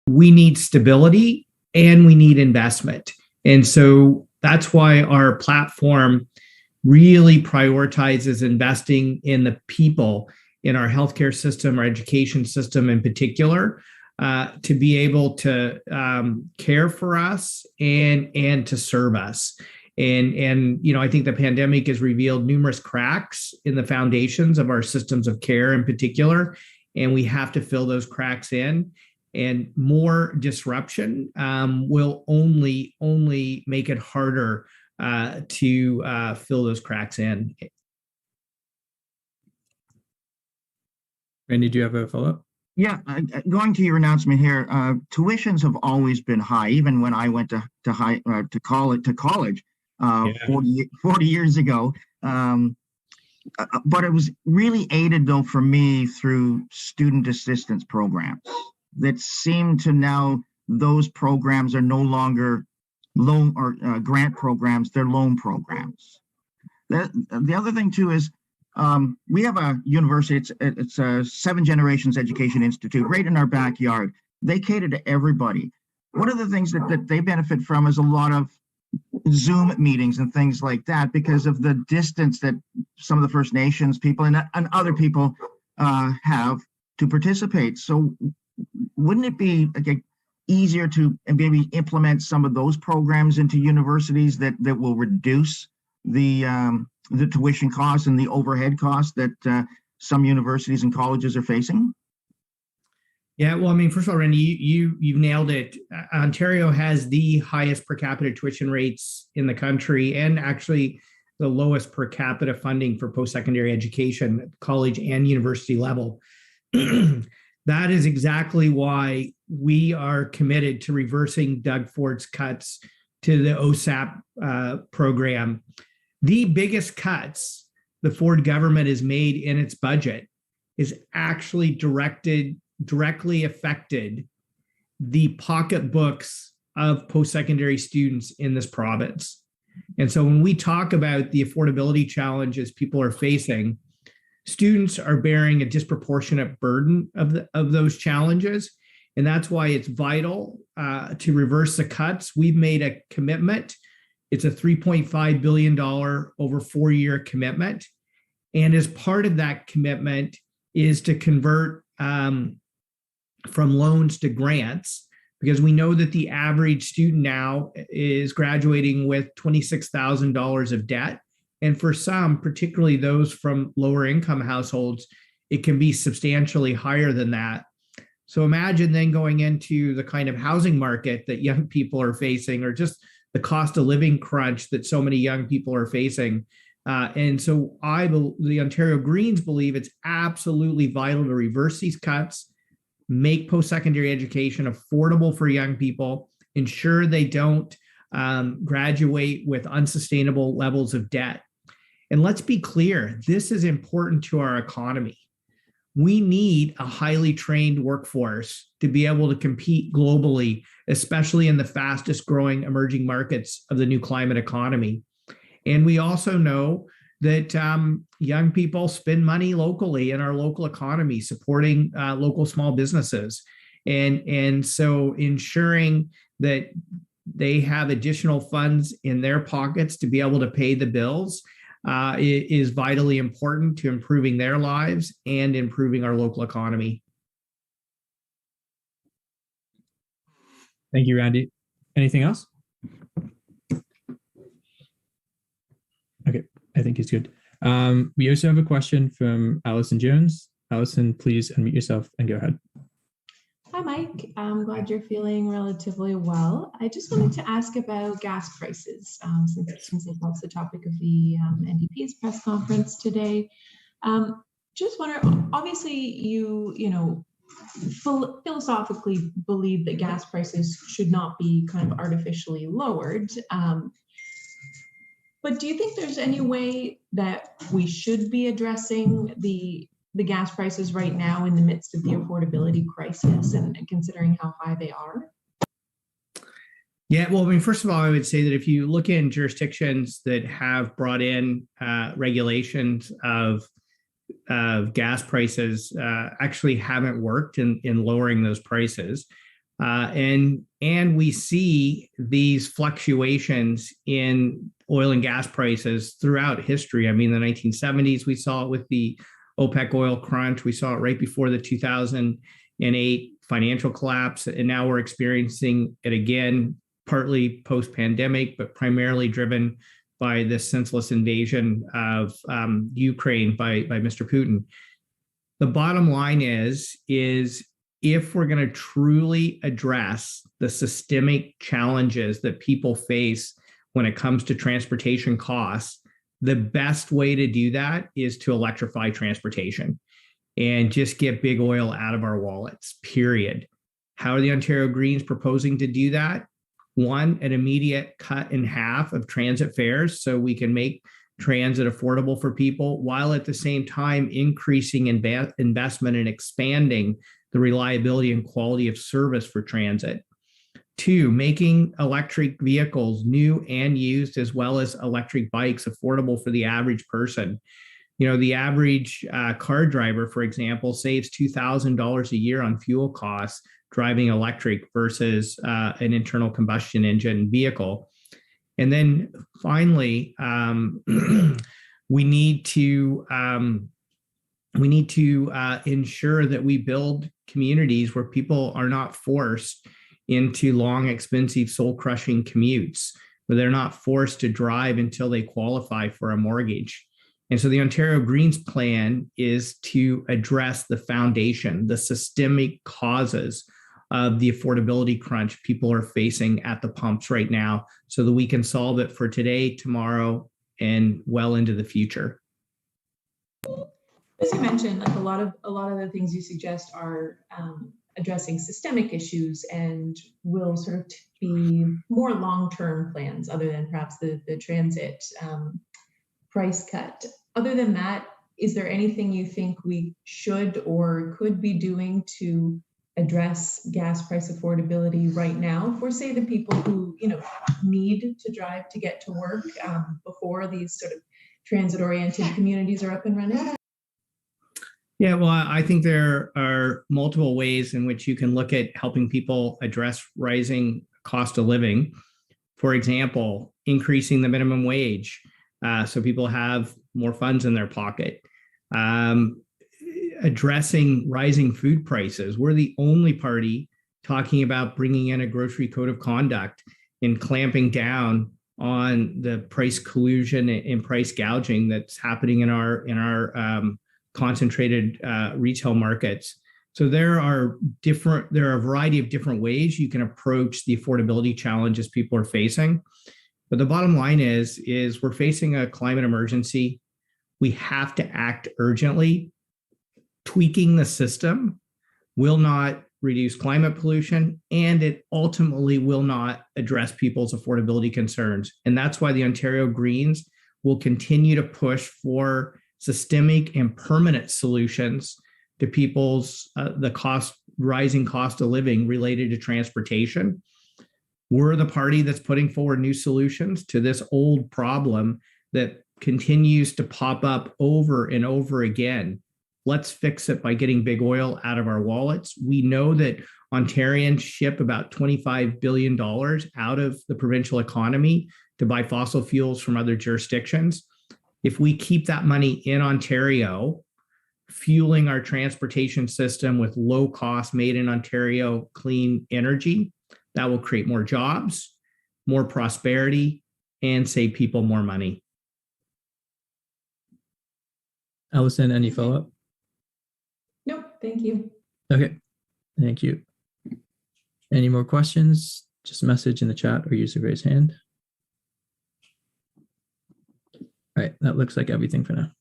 we need stability and we need investment. And so that's why our platform really prioritizes investing in the people in our healthcare system, our education system in particular, to be able to care for us and to serve us. And I think the pandemic has revealed numerous cracks in the foundations of our systems of care in particular, and we have to fill those cracks in. And more disruption will only make it harder to fill those cracks in. Randy, do you have a follow-up? Yeah, going to your announcement here, tuitions have always been high, even when I went to college 40 years ago. But it was really aided, though, for me through student assistance programs that seem to now, those programs are no longer loan or grant programs, they're loan programs. The other thing, too, is we have a university, it's a 7 Generations Education Institute right in our backyard. They cater to everybody. One of the things that they benefit from is a lot of Zoom meetings and things like that because of the distance that some of the First Nations people and other people have to participate. So wouldn't it be easier to maybe implement some of those programs into universities that will reduce the tuition costs and the overhead costs that some universities and colleges are facing? Yeah, well, I mean, first of all, Randy, you've nailed it. Ontario has the highest per capita tuition rates in the country, and actually the lowest per capita funding for post-secondary education, college and university level. That is exactly why we are committed to reversing Doug Ford's cuts to the OSAP program. The biggest cuts the Ford government has made in its budget is actually directly affected the pocketbooks of post-secondary students in this province. And so when we talk about the affordability challenges people are facing, students are bearing a disproportionate burden of those challenges. And that's why it's vital to reverse the cuts. We've made a commitment. It's a $3.5 billion over 4-year commitment. And as part of that commitment is to convert from loans to grants, because we know that the average student now is graduating with $26,000 of debt. And for some, particularly those from lower income households, it can be substantially higher than that. So imagine then going into the kind of housing market that young people are facing, or just the cost of living crunch that so many young people are facing. And so the Ontario Greens believe it's absolutely vital to reverse these cuts, make post-secondary education affordable for young people, ensure they don't graduate with unsustainable levels of debt. And let's be clear, this is important to our economy. We need a highly trained workforce to be able to compete globally, especially in the fastest growing emerging markets of the new climate economy. And we also know that young people spend money locally in our local economy, supporting local small businesses. And so ensuring that they have additional funds in their pockets to be able to pay the bills is vitally important to improving their lives and improving our local economy. Thank you, Randy. Anything else? Okay, I think it's good. We also have a question from Allison Jones. Allison, please unmute yourself and go ahead. Hi, Mike. I'm glad you're feeling relatively well. I just wanted to ask about gas prices, since that's the topic of the NDP's press conference today. Just wonder, obviously, you philosophically believe that gas prices should not be kind of artificially lowered. But do you think there's any way that we should be addressing the gas prices right now in the midst of the affordability crisis and considering how high they are? Yeah, well, I mean, first of all, I would say that if you look in jurisdictions that have brought in regulations of gas prices, actually haven't worked in lowering those prices. And we see these fluctuations in oil and gas prices throughout history. I mean, the 1970s, we saw it with the OPEC oil crunch. We saw it right before the 2008 financial collapse. And now we're experiencing it again, partly post-pandemic, but primarily driven by this senseless invasion of Ukraine by Mr. Putin. The bottom line is if we're going to truly address the systemic challenges that people face when it comes to transportation costs, the best way to do that is to electrify transportation and just get big oil out of our wallets, period. How are the Ontario Greens proposing to do that? One, an immediate cut in half of transit fares so we can make transit affordable for people, while at the same time increasing investment and expanding the reliability and quality of service for transit. Two, making electric vehicles, new and used, as well as electric bikes, affordable for the average person. You know, the average car driver, for example, saves $2,000 a year on fuel costs driving electric versus an internal combustion engine vehicle. And then finally, we need to ensure that we build communities where people are not forced into long, expensive, soul-crushing commutes, where they're not forced to drive until they qualify for a mortgage. And so the Ontario Greens plan is to address the foundation, the systemic causes of the affordability crunch people are facing at the pumps right now, so that we can solve it for today, tomorrow, and well into the future. As you mentioned, like a lot of the things you suggest are addressing systemic issues and will sort of be more long-term plans, other than perhaps the transit price cut. Other than that, is there anything you think we should or could be doing to address gas price affordability right now for, say, the people who, you know, need to drive to get to work before these sort of transit-oriented communities are up and running? Yeah, well, I think there are multiple ways in which you can look at helping people address rising cost of living. For example, increasing the minimum wage so people have more funds in their pocket. Addressing rising food prices. We're the only party talking about bringing in a grocery code of conduct and clamping down on the price collusion and price gouging that's happening in our concentrated retail markets. So there are a variety of different ways you can approach the affordability challenges people are facing. But the bottom line is we're facing a climate emergency. We have to act urgently. Tweaking the system will not reduce climate pollution, and it ultimately will not address people's affordability concerns. And that's why the Ontario Greens will continue to push for systemic and permanent solutions to people's rising cost of living related to transportation. We're the party that's putting forward new solutions to this old problem that continues to pop up over and over again. Let's fix it by getting big oil out of our wallets. We know that Ontarians ship about $25 billion out of the provincial economy to buy fossil fuels from other jurisdictions. If we keep that money in Ontario, fueling our transportation system with low cost, made in Ontario clean energy, that will create more jobs, more prosperity, and save people more money. Allison, any follow-up? Nope, thank you. Okay, thank you. Any more questions? Just message in the chat or use the raise hand. All right, that looks like everything for now.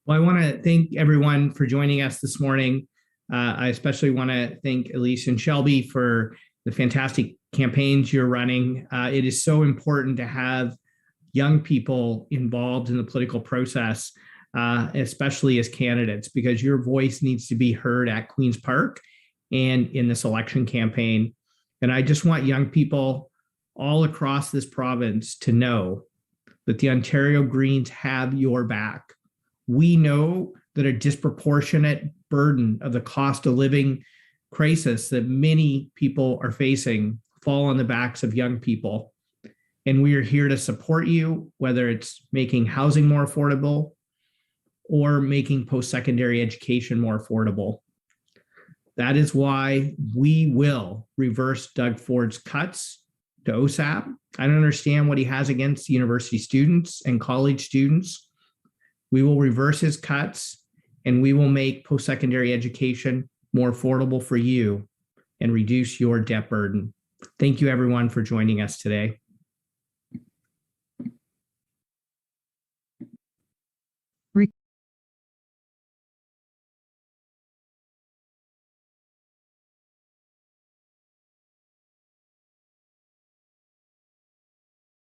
Well, I want to thank everyone for joining us this morning. I especially want to thank Elise and Shelby for the fantastic campaigns you're running. It is so important to have young people involved in the political process, especially as candidates, because your voice needs to be heard at Queen's Park and in this election campaign. And I just want young people all across this province to know that the Ontario Greens have your back. We know that a disproportionate burden of the cost of living crisis that many people are facing fall on the backs of young people. And we are here to support you, whether it's making housing more affordable or making post-secondary education more affordable. That is why we will reverse Doug Ford's cuts to OSAP. I don't understand what he has against university students and college students. We will reverse his cuts, and we will make post-secondary education more affordable for you and reduce your debt burden. Thank you, everyone, for joining us today.